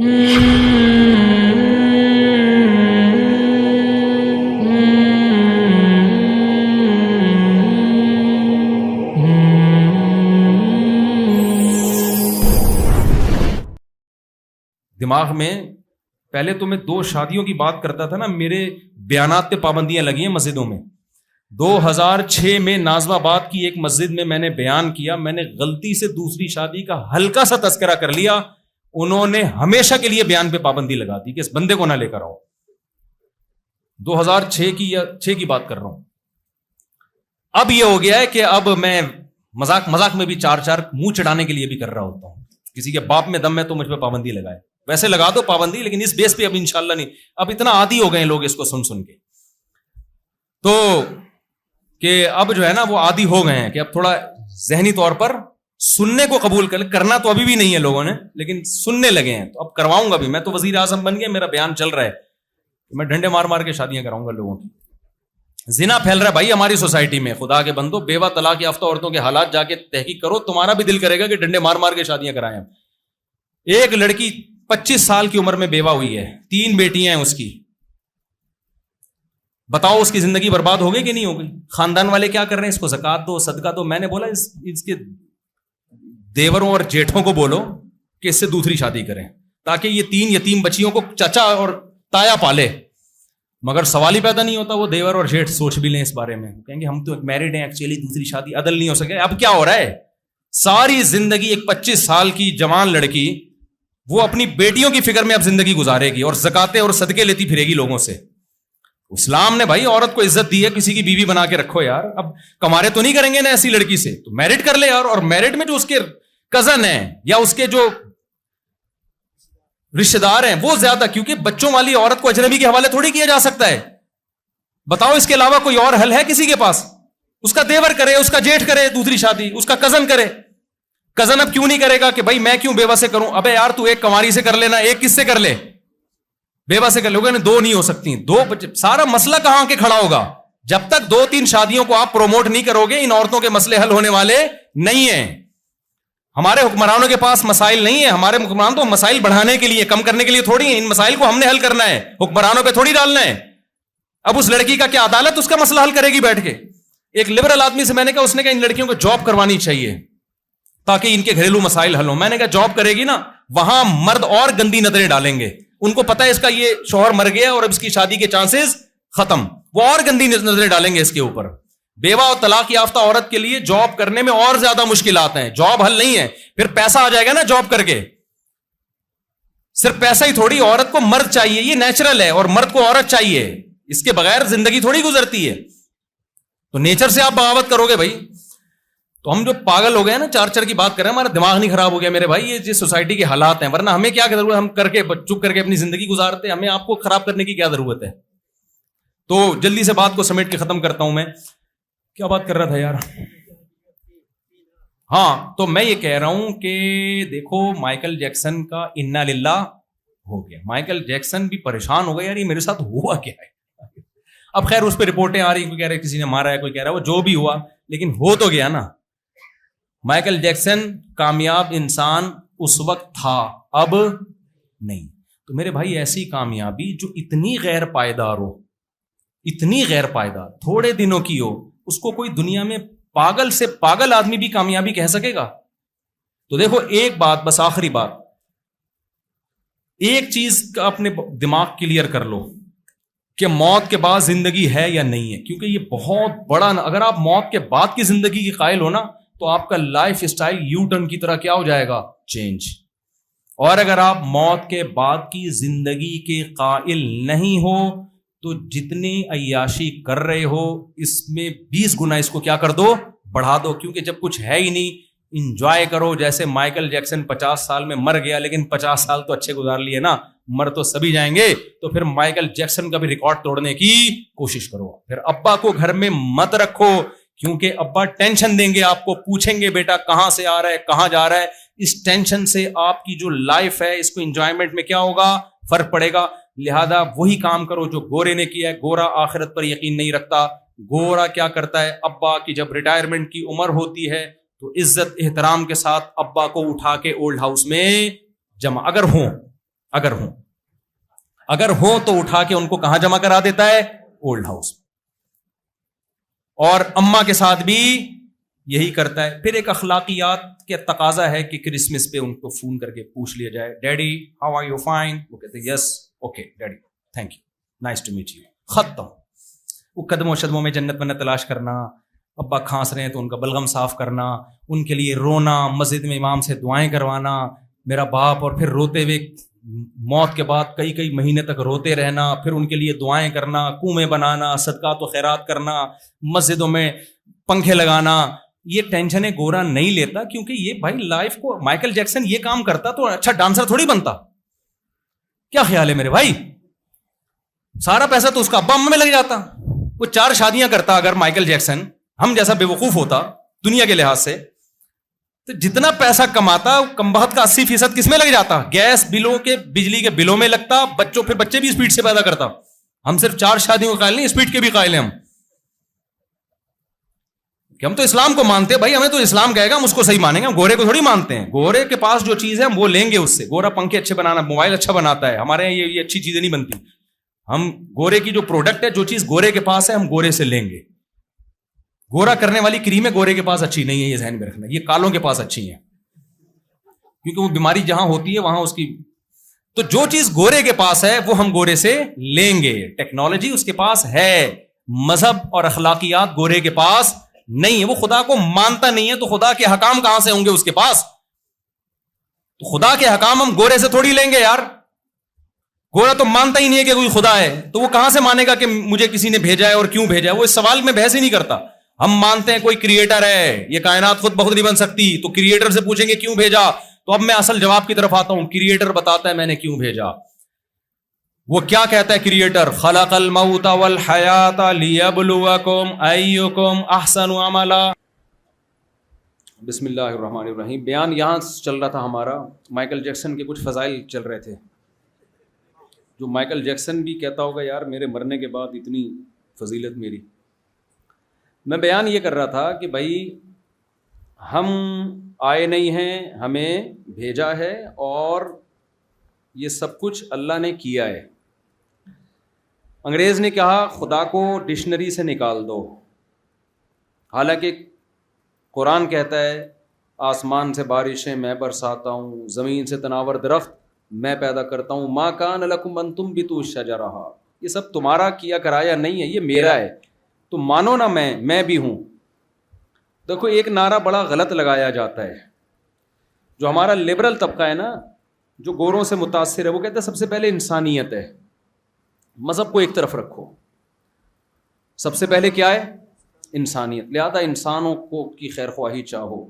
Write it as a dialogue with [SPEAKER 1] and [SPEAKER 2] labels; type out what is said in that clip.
[SPEAKER 1] دماغ میں پہلے تو میں 2 شادیوں کی بات کرتا تھا نا، میرے بیانات پہ پابندیاں لگی ہیں مسجدوں میں. 2006 میں نازم آباد کی ایک مسجد میں نے بیان کیا، میں نے غلطی سے دوسری شادی کا ہلکا سا تذکرہ کر لیا، انہوں نے ہمیشہ کے لیے بیان پہ پابندی لگا دی کہ اس بندے کو نہ لے کر آؤ. 2006 کی بات کر رہا ہوں. اب یہ ہو گیا ہے کہ اب میں مذاق میں بھی 4 منہ چڑھانے کے لیے بھی کر رہا ہوتا ہوں. کسی کے باپ میں دم ہے تو مجھ پہ پابندی لگائے، ویسے لگا دو پابندی، لیکن اس بیس پہ اب انشاءاللہ نہیں. اب اتنا عادی ہو گئے ہیں لوگ اس کو سن کے، تو کہ اب جو ہے نا وہ عادی ہو گئے ہیں کہ اب تھوڑا ذہنی طور پر سننے کو قبول کرنا تو ابھی بھی نہیں ہے لوگوں نے، لیکن سننے لگے ہیں. تو اب کرواؤں گا بھی، میں تو وزیر اعظم بن گیا، میرا بیان چل رہا ہے کہ میں ڈنڈے مار کے شادیاں کراؤں گا لوگوں کی. زنا پھیل رہا ہے بھائی ہماری سوسائٹی میں، خدا کے بندو، بیوہ طلاق یافتہ عورتوں کے حالات جا کے تحقیق کرو، تمہارا بھی دل کرے گا کہ ڈنڈے مار کے شادیاں کرائیں. ایک لڑکی 25 سال کی عمر میں بیوہ ہوئی ہے، 3 بیٹیاں ہیں اس کی. بتاؤ اس کی زندگی برباد ہو گئی کہ نہیں ہو گئی؟ خاندان والے کیا کر رہے ہیں؟ اس کو زکات دو، صدقہ دو. میں نے بولا اس کے دیوروں اور جیٹھوں کو بولو کہ اس سے دوسری شادی کریں تاکہ یہ 3 یتیم بچیوں کو چچا اور تایا پالے. مگر سوال ہی پیدا نہیں ہوتا. وہ دیور اور جیٹھ سوچ بھی لیں اس بارے میں، کہیں گے ہم تو میرڈ ہیں ایکچولی، دوسری شادی عدل نہیں ہو سکے. اب کیا ہو رہا ہے؟ ساری زندگی ایک 25 سال کی جوان لڑکی وہ اپنی بیٹیوں کی فکر میں اب زندگی گزارے گی اور زکاتیں اور صدقے لیتی پھرے گی لوگوں سے. اسلام نے بھائی عورت کو عزت دی ہے، کسی کی بیوی بنا کے رکھو یار. اب کمارے تو نہیں کریں گے نا ایسی لڑکی سے، تو میرڈ کر لے یار. اور میرڈ میں جو اس کے کزن ہیں یا اس کے جو رشتے دار ہیں وہ زیادہ، کیونکہ بچوں والی عورت کو اجنبی کے حوالے تھوڑی کیا جا سکتا ہے. بتاؤ اس کے علاوہ کوئی اور حل ہے کسی کے پاس؟ اس کا دیور کرے، اس کا جیٹھ کرے دوسری شادی، اس کا کزن کرے. کزن اب کیوں نہیں کرے گا کہ بھائی میں کیوں بیوہ سے کروں؟ ابے یار تو ایک کنواری سے کر لینا، ایک کس سے کر لے؟ بیوہ سے کر لوگے نا. 2 نہیں ہو سکتی. 2 سارا مسئلہ کہاں کے کھڑا ہوگا؟ جب تک 2-3 شادیوں کو آپ پروموٹ نہیں کرو گے، ان عورتوں کے مسئلے حل ہونے والے نہیں ہیں. ہمارے حکمرانوں کے پاس مسائل نہیں ہیں. ہمارے حکمران تو مسائل بڑھانے کے لیے، کم کرنے کے لیے تھوڑی ہیں. ان مسائل کو ہم نے حل کرنا ہے، حکمرانوں پہ تھوڑی ڈالنا ہے. اب اس لڑکی کا کیا عدالت اس کا مسئلہ حل کرے گی بیٹھ کے؟ ایک لبرل آدمی سے میں نے کہا، اس نے کہا ان لڑکیوں کو جاب کروانی چاہیے تاکہ ان کے گھریلو مسائل حل ہوں. میں نے کہا جاب کرے گی نا، وہاں مرد اور گندی نظریں ڈالیں گے. ان کو پتا ہے اس کا یہ شوہر مر گیا اور اب اس کی شادی کے چانسز ختم، وہ اور گندی نظریں ڈالیں گے اس کے اوپر. بیوہ اور طلاق یافتہ عورت کے لیے جاب کرنے میں اور زیادہ مشکلات ہیں. جاب حل نہیں ہے. پھر پیسہ آ جائے گا نا جاب کر کے، صرف پیسہ ہی تھوڑی. عورت کو مرد چاہیے، یہ نیچرل ہے، اور مرد کو عورت چاہیے. اس کے بغیر زندگی تھوڑی گزرتی ہے. تو نیچر سے آپ بغاوت کرو گے بھائی. تو ہم جو پاگل ہو گئے ہیں نا، 4 کی بات کر رہے ہیں، ہمارا دماغ نہیں خراب ہو گیا میرے بھائی؟ یہ جس سوسائٹی کے حالات ہیں، ورنہ ہمیں کیا ضرورت ہے؟ ہم کر کے چپ کر کے اپنی زندگی گزارتے، ہمیں آپ کو خراب کرنے کی کیا ضرورت ہے؟ تو جلدی سے بات کو سمیٹ کے ختم کرتا ہوں. میں کیا بات کر رہا تھا یار؟ ہاں، تو میں یہ کہہ رہا ہوں کہ دیکھو مائیکل جیکسن کا انا للہ ہو گیا. مائیکل جیکسن بھی پریشان ہو گیا یار، یہ میرے ساتھ ہوا کیا ہے؟ اب خیر اس پہ رپورٹیں آ رہی، کوئی کہہ رہا ہے کسی نے مارا ہے، کوئی کہہ رہا ہے، وہ جو بھی ہوا لیکن ہو تو گیا نا. مائیکل جیکسن کامیاب انسان اس وقت تھا، اب نہیں. تو میرے بھائی ایسی کامیابی جو اتنی غیر پائیدار ہو، اتنی غیر پائیدار، تھوڑے دنوں کی ہو، اس کو کوئی دنیا میں پاگل سے پاگل آدمی بھی کامیابی کہہ سکے گا؟ تو دیکھو ایک بات، بس آخری بات، ایک چیز کا اپنے دماغ کلیئر کر لو کہ موت کے بعد زندگی ہے یا نہیں ہے. کیونکہ یہ بہت بڑا، اگر آپ موت کے بعد کی زندگی کی قائل ہو نا، تو آپ کا لائف اسٹائل یو ٹرن کی طرح کیا ہو جائے گا؟ چینج. اور اگر آپ موت کے بعد کی زندگی کے قائل نہیں ہو تو جتنی عیاشی کر رہے ہو اس میں 20 گنا اس کو کیا کر دو؟ بڑھا دو. کیونکہ جب کچھ ہے ہی نہیں، انجوائے کرو. جیسے مائیکل جیکسن 50 سال میں مر گیا، لیکن 50 سال تو اچھے گزار لیے نا. مر تو سبھی جائیں گے، تو پھر مائیکل جیکسن کا بھی ریکارڈ توڑنے کی کوشش کرو. پھر ابا کو گھر میں مت رکھو، کیونکہ ابا ٹینشن دیں گے آپ کو، پوچھیں گے بیٹا کہاں سے آ رہا ہے، کہاں جا رہا ہے. اس ٹینشن سے آپ کی جو لائف ہے اس کو انجوائمنٹ میں کیا ہوگا؟ فرق پڑے گا. لہذا وہی کام کرو جو گورے نے کیا ہے. گورا آخرت پر یقین نہیں رکھتا. گورا کیا کرتا ہے؟ ابا کی جب ریٹائرمنٹ کی عمر ہوتی ہے تو عزت احترام کے ساتھ ابا کو اٹھا کے اولڈ ہاؤس میں جمع، اگر ہوں اگر ہوں تو اٹھا کے ان کو کہاں جمع کرا دیتا ہے؟ Old house. اور اماں کے ساتھ بھی یہی کرتا ہے. پھر ایک اخلاقیات کے تقاضا ہے کہ کرسمس پہ ان کو فون کر کے پوچھ لیا جائے, daddy how are you fine? وہ کہتے ہیں yes okay daddy thank you nice to meet you. ختم. وہ قدموں شدموں میں جنت میں تلاش کرنا, ابا کھانس رہے ہیں تو ان کا بلغم صاف کرنا, ان کے لیے رونا, مسجد میں امام سے دعائیں کروانا, میرا باپ, اور پھر روتے ہوئے موت کے بعد کئی مہینے تک روتے رہنا, پھر ان کے لیے دعائیں کرنا, کنویں بنانا, صدقات و خیرات کرنا, مسجدوں میں پنکھے لگانا. یہ ٹینشنیں گورا نہیں لیتا, کیونکہ یہ بھائی لائف کو, مائیکل جیکسن یہ کام کرتا تو اچھا ڈانسر تھوڑی بنتا. کیا خیال ہے میرے بھائی؟ سارا پیسہ تو اس کا ابا میں لگ جاتا. وہ 4 شادیاں کرتا اگر مائیکل جیکسن, ہم جیسا بے وقوف ہوتا دنیا کے لحاظ سے, تو جتنا پیسہ کماتا کم بخت کا 80% کس میں لگ جاتا؟ گیس بلوں کے, بجلی کے بلوں میں لگتا. پھر بچے بھی اسپیڈ سے پیدا کرتا. ہم صرف 4 شادیوں کے قائل نہیں, اسپیڈ کے بھی قائل ہیں ہم, کہ ہم تو اسلام کو مانتے ہیں بھائی, ہمیں تو اسلام کہے گا ہم اس کو صحیح مانیں گے, ہم گورے کو تھوڑی مانتے ہیں. گورے کے پاس جو چیز ہے ہم وہ لیں گے اس سے. گورا پنکھے اچھے بنانا, موبائل اچھا بناتا ہے, ہمارے یہاں یہ اچھی چیزیں نہیں بنتی. ہم گورے کی جو پروڈکٹ ہے, جو چیز گورے کے پاس ہے ہم گورے سے لیں گے. گورا کرنے والی کریمیں گورے کے پاس اچھی نہیں ہے, یہ ذہن میں رکھنا. یہ کالوں کے پاس اچھی ہیں, کیونکہ وہ بیماری جہاں ہوتی ہے وہاں اس کی. تو جو چیز گورے کے پاس ہے وہ ہم گورے سے لیں گے. ٹیکنالوجی اس کے پاس ہے, مذہب اور اخلاقیات گورے کے پاس نہیں ہے. وہ خدا کو مانتا نہیں ہے, تو خدا کے حکام کہاں سے ہوں گے اس کے پاس؟ تو خدا کے حکام ہم گورے سے تھوڑی لیں گے یار. گورا تو مانتا ہی نہیں ہے کہ کوئی خدا ہے, تو وہ کہاں سے مانے گا کہ مجھے کسی نے بھیجا ہے اور کیوں بھیجا ہے؟ وہ اس سوال میں بحث ہی نہیں کرتا. ہم مانتے ہیں کوئی کریٹر ہے, یہ کائنات خود بخود نہیں بن سکتی, تو کریٹر سے پوچھیں گے کیوں بھیجا. تو اب میں اصل جواب کی طرف آتا ہوں. کریٹر بتاتا ہے میں نے کیوں بھیجا. وہ کیا کہتا ہے کریٹر؟ خلق الموت والحیات لیبلوکم ایکم احسن عملا. بسم اللہ الرحمن الرحیم. بیان یہاں چل رہا تھا ہمارا, مائیکل جیکسن کے کچھ فضائل چل رہے تھے, جو مائیکل جیکسن بھی کہتا ہوگا یار میرے مرنے کے بعد اتنی فضیلت میری. میں بیان یہ کر رہا تھا کہ بھائی ہم آئے نہیں ہیں, ہمیں بھیجا ہے, اور یہ سب کچھ اللہ نے کیا ہے. انگریز نے کہا خدا کو ڈکشنری سے نکال دو, حالانکہ قرآن کہتا ہے آسمان سے بارشیں میں برساتا ہوں, زمین سے تناور درخت میں پیدا کرتا ہوں. ما کان لکم ان تنبتوا الشجرہ, یہ سب تمہارا کیا کرایا نہیں ہے, یہ میرا ہے. تو مانو نا میں بھی ہوں. دیکھو ایک نعرہ بڑا غلط لگایا جاتا ہے, جو ہمارا لبرل طبقہ ہے نا, جو گوروں سے متاثر ہے, وہ کہتا ہے سب سے پہلے انسانیت ہے, مذہب کو ایک طرف رکھو. سب سے پہلے کیا ہے؟ انسانیت. لہذا انسانوں کو کی خیر خواہی چاہو,